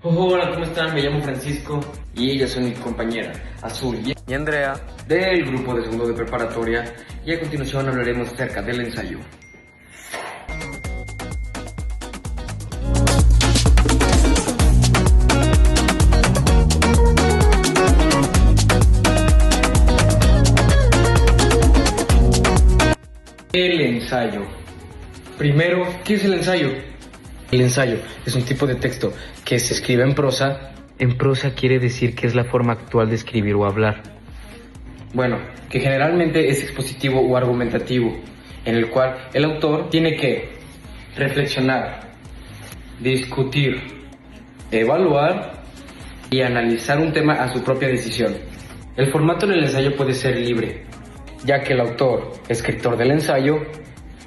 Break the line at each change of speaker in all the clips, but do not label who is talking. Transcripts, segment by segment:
Hola, ¿cómo están? Me llamo Francisco y ellas son mi compañera Azul y Andrea del grupo de segundo de preparatoria, y a continuación hablaremos acerca del ensayo. El ensayo. Primero, ¿qué es el ensayo? El ensayo es un tipo de texto que se escribe en prosa. En prosa quiere decir que es la forma actual de escribir o hablar. Bueno, que generalmente es expositivo o argumentativo, en el cual el autor tiene que reflexionar, discutir, evaluar y analizar un tema a su propia decisión. El formato del ensayo puede ser libre, ya que el autor, escritor del ensayo,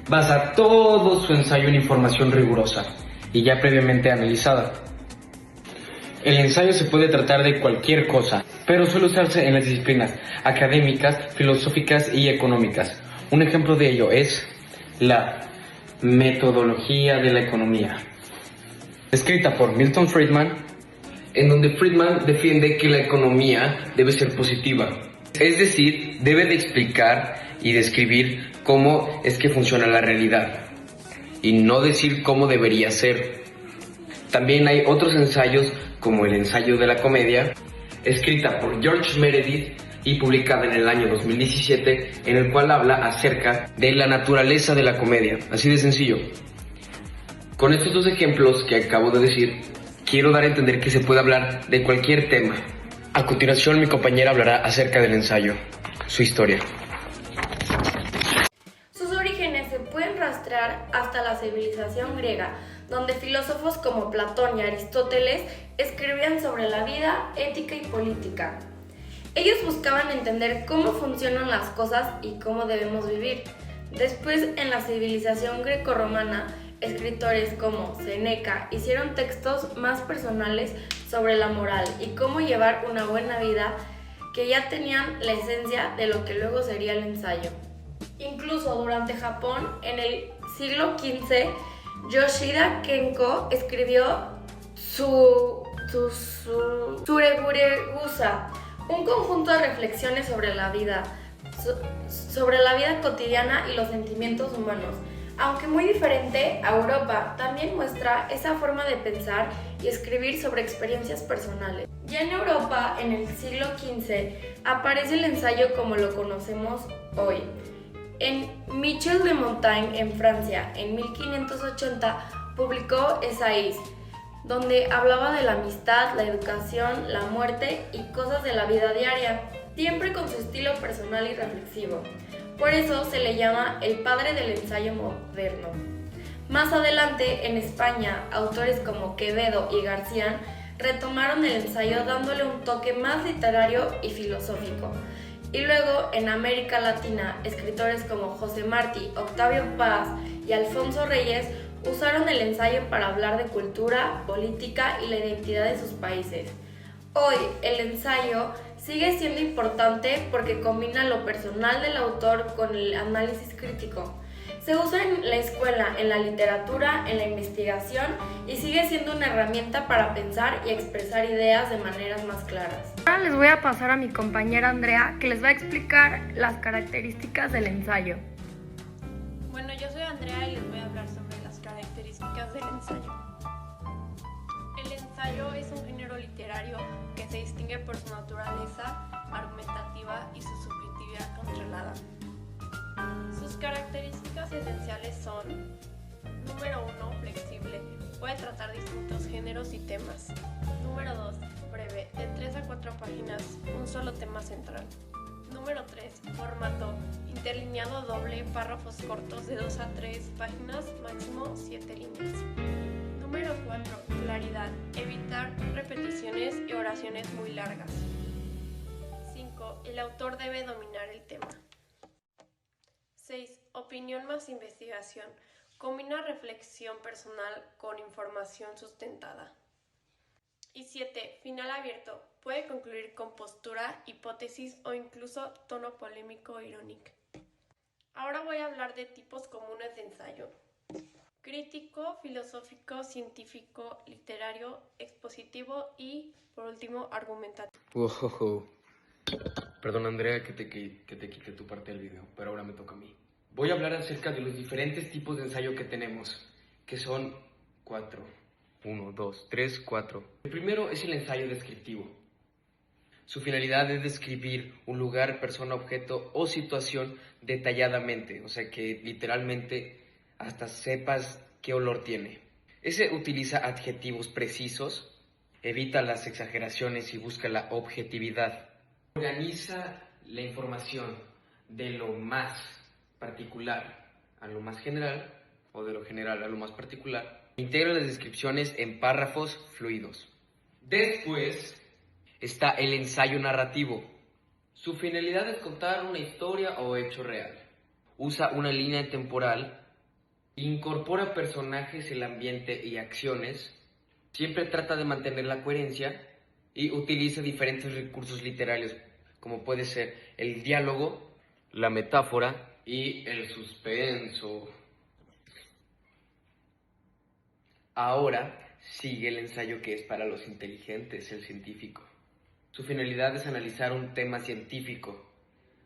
basa todo su ensayo en información rigurosa y ya previamente analizada. El ensayo se puede tratar de cualquier cosa, pero suele usarse en las disciplinas académicas, filosóficas y económicas. Un ejemplo de ello es la metodología de la economía, escrita por Milton Friedman, en donde Friedman defiende que la economía debe ser positiva, es decir, debe de explicar y describir cómo es que funciona la realidad y no decir cómo debería ser. También hay otros ensayos, como el ensayo de la comedia, escrita por George Meredith y publicada en el año 2017, en el cual habla acerca de la naturaleza de la comedia, así de sencillo. Con estos dos ejemplos que acabo de decir, quiero dar a entender que se puede hablar de cualquier tema. A continuación, mi compañera hablará acerca del ensayo, su historia.
Sus orígenes se pueden rastrear hasta la civilización griega, donde filósofos como Platón y Aristóteles escribían sobre la vida, ética y política. Ellos buscaban entender cómo funcionan las cosas y cómo debemos vivir. Después, en la civilización grecorromana, escritores como Séneca hicieron textos más personales sobre la moral y cómo llevar una buena vida, que ya tenían la esencia de lo que luego sería el ensayo. Incluso durante Japón, en el siglo XV, Yoshida Kenko escribió Sureguregusa, un conjunto de reflexiones sobre la vida cotidiana y los sentimientos humanos. Aunque muy diferente a Europa, también muestra esa forma de pensar y escribir sobre experiencias personales. Ya en Europa, en el siglo XV, aparece el ensayo como lo conocemos hoy. En Michel de Montaigne, en Francia, en 1580, publicó Essays, donde hablaba de la amistad, la educación, la muerte y cosas de la vida diaria, siempre con su estilo personal y reflexivo. Por eso se le llama el padre del ensayo moderno. Más adelante, en España, autores como Quevedo y García retomaron el ensayo dándole un toque más literario y filosófico. Y luego, en América Latina, escritores como José Martí, Octavio Paz y Alfonso Reyes usaron el ensayo para hablar de cultura, política y la identidad de sus países. Hoy, el ensayo sigue siendo importante porque combina lo personal del autor con el análisis crítico. Se usa en la escuela, en la literatura, en la investigación y sigue siendo una herramienta para pensar y expresar ideas de maneras más claras. Ahora les voy a pasar a mi compañera Andrea, que les va a explicar las características del ensayo.
Bueno, yo soy Andrea y les voy a hablar sobre las características del ensayo. El ensayo es un género literario que se distingue por su naturaleza argumentativa y su subjetividad controlada. Sus características esenciales son: número 1, flexible, puede tratar distintos géneros y temas. Número 2, breve, de 3 a 4 páginas, un solo tema central. Número 3, formato, interlineado doble, párrafos cortos de 2 a 3 páginas, máximo 7 líneas. Número 4, claridad, evitar repeticiones y oraciones muy largas. 5, el autor debe dominar el tema. 6, opinión más investigación, combina reflexión personal con información sustentada. Y 7, final abierto, puede concluir con postura, hipótesis o incluso tono polémico o irónico. Ahora voy a hablar de tipos comunes de ensayo. crítico, filosófico, científico, literario, expositivo y, por último, argumentativo.
Wow. Perdón, Andrea, que te quite tu parte del video, pero ahora me toca a mí. Voy a hablar acerca de los diferentes tipos de ensayo que tenemos, que son 4. 1, 2, 3, 4. El primero es el ensayo descriptivo. Su finalidad es describir un lugar, persona, objeto o situación detalladamente, o sea que literalmente hasta sepas qué olor tiene. Ese utiliza adjetivos precisos, evita las exageraciones y busca la objetividad. Organiza la información de lo más particular a lo más general o de lo general a lo más particular. Integra las descripciones en párrafos fluidos. Después está el ensayo narrativo. Su finalidad es contar una historia o hecho real. Usa una línea temporal, incorpora personajes, el ambiente y acciones. Siempre trata de mantener la coherencia y utiliza diferentes recursos literarios, como puede ser el diálogo, la metáfora y el suspenso. Ahora sigue el ensayo que es para los inteligentes, el científico. Su finalidad es analizar un tema científico.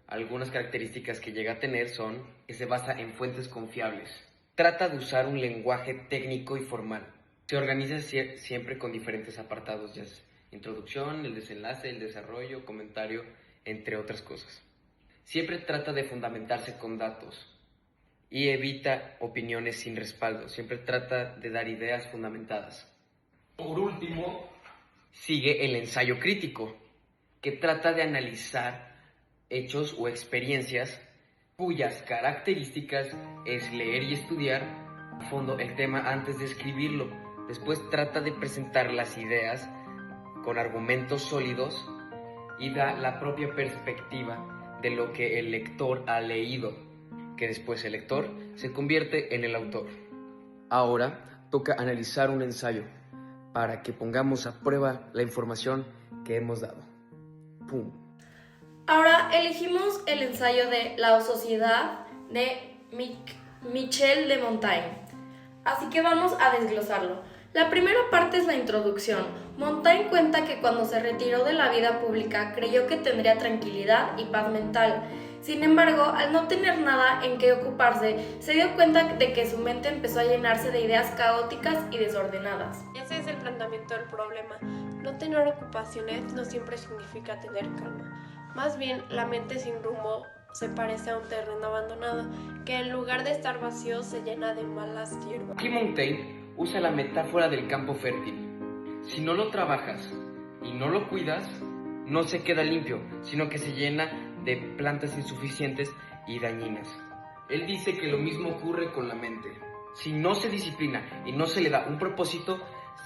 Algunas características que llega a tener son que se basa en fuentes confiables. Trata de usar un lenguaje técnico y formal. Se organiza siempre con diferentes apartados, ya sea introducción, el desenlace, el desarrollo, comentario, entre otras cosas. Siempre trata de fundamentarse con datos y evita opiniones sin respaldo. Siempre trata de dar ideas fundamentadas. Por último, sigue el ensayo crítico, que trata de analizar hechos o experiencias cuyas características es leer y estudiar a fondo el tema antes de escribirlo. Después trata de presentar las ideas con argumentos sólidos y da la propia perspectiva de lo que el lector ha leído, que después el lector se convierte en el autor. Ahora toca analizar un ensayo para que pongamos a prueba la información que hemos dado. ¡Pum!
Ahora elegimos el ensayo de La Sociedad de Michel de Montaigne. Así que vamos a desglosarlo. La primera parte es la introducción. Montaigne cuenta que cuando se retiró de la vida pública creyó que tendría tranquilidad y paz mental. Sin embargo, al no tener nada en qué ocuparse, se dio cuenta de que su mente empezó a llenarse de ideas caóticas y desordenadas.
Ese es el planteamiento del problema. No tener ocupaciones no siempre significa tener calma. Más bien, la mente sin rumbo se parece a un terreno abandonado, que en lugar de estar vacío se llena de malas hierbas.
Aquí Montaigne usa la metáfora del campo fértil. Si no lo trabajas y no lo cuidas, no se queda limpio, sino que se llena de plantas insuficientes y dañinas. Él dice que lo mismo ocurre con la mente. Si no se disciplina y no se le da un propósito,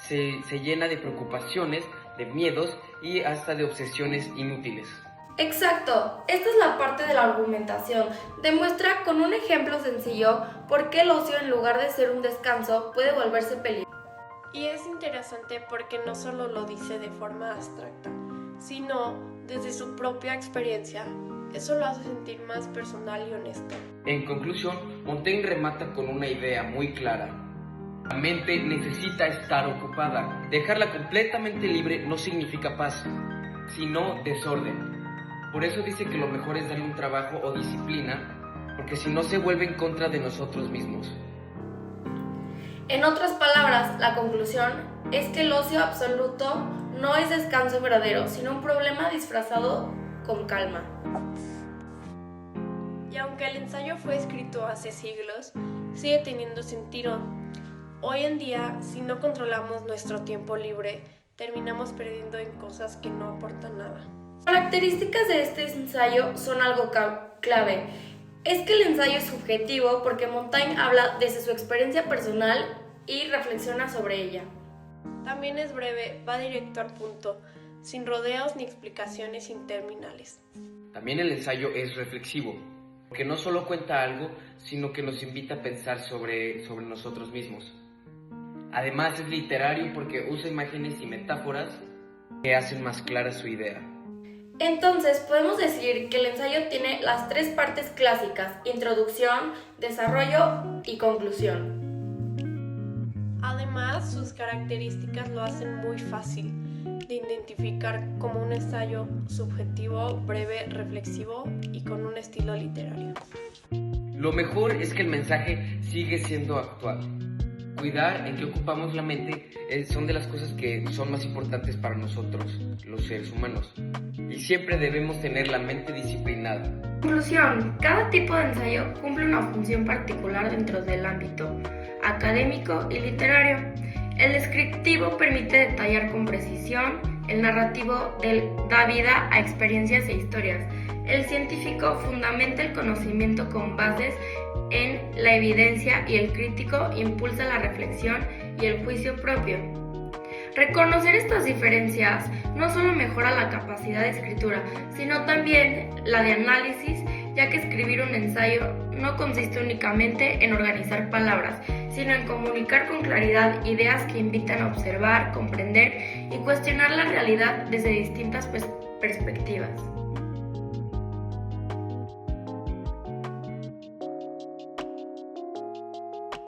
se llena de preocupaciones, de miedos y hasta de obsesiones inútiles.
Exacto, esta es la parte de la argumentación. Demuestra con un ejemplo sencillo por qué el ocio, en lugar de ser un descanso, puede volverse peligroso.
Y es interesante porque no solo lo dice de forma abstracta, sino desde su propia experiencia. Eso lo hace sentir más personal y honesto.
En conclusión, Montaigne remata con una idea muy clara. La mente necesita estar ocupada. Dejarla completamente libre no significa paz, sino desorden. Por eso dice que lo mejor es darle un trabajo o disciplina, porque si no se vuelve en contra de nosotros mismos.
En otras palabras, la conclusión es que el ocio absoluto no es descanso verdadero, sino un problema disfrazado con calma.
Y aunque el ensayo fue escrito hace siglos, sigue teniendo sentido. Hoy en día, si no controlamos nuestro tiempo libre, terminamos perdiendo en cosas que no aportan nada.
Características de este ensayo son algo clave. Es que el ensayo es subjetivo porque Montaigne habla desde su experiencia personal y reflexiona sobre ella.
También es breve, va directo al punto, sin rodeos ni explicaciones interminables.
También el ensayo es reflexivo, porque no solo cuenta algo, sino que nos invita a pensar sobre nosotros mismos. Además es literario porque usa imágenes y metáforas que hacen más clara su idea.
Entonces podemos decir que el ensayo tiene las tres partes clásicas: introducción, desarrollo y conclusión.
Además, sus características lo hacen muy fácil de identificar como un ensayo subjetivo, breve, reflexivo y con un estilo literario.
Lo mejor es que el mensaje sigue siendo actual. Cuidar en qué ocupamos la mente son de las cosas que son más importantes para nosotros, los seres humanos. Y siempre debemos tener la mente disciplinada.
Conclusión: cada tipo de ensayo cumple una función particular dentro del ámbito académico y literario. El descriptivo permite detallar con precisión, el narrativo da vida a experiencias e historias. El científico fundamenta el conocimiento con bases en la evidencia y el crítico impulsa la reflexión y el juicio propio. Reconocer estas diferencias no solo mejora la capacidad de escritura, sino también la de análisis, ya que escribir un ensayo no consiste únicamente en organizar palabras, sino en comunicar con claridad ideas que invitan a observar, comprender y cuestionar la realidad desde distintas perspectivas.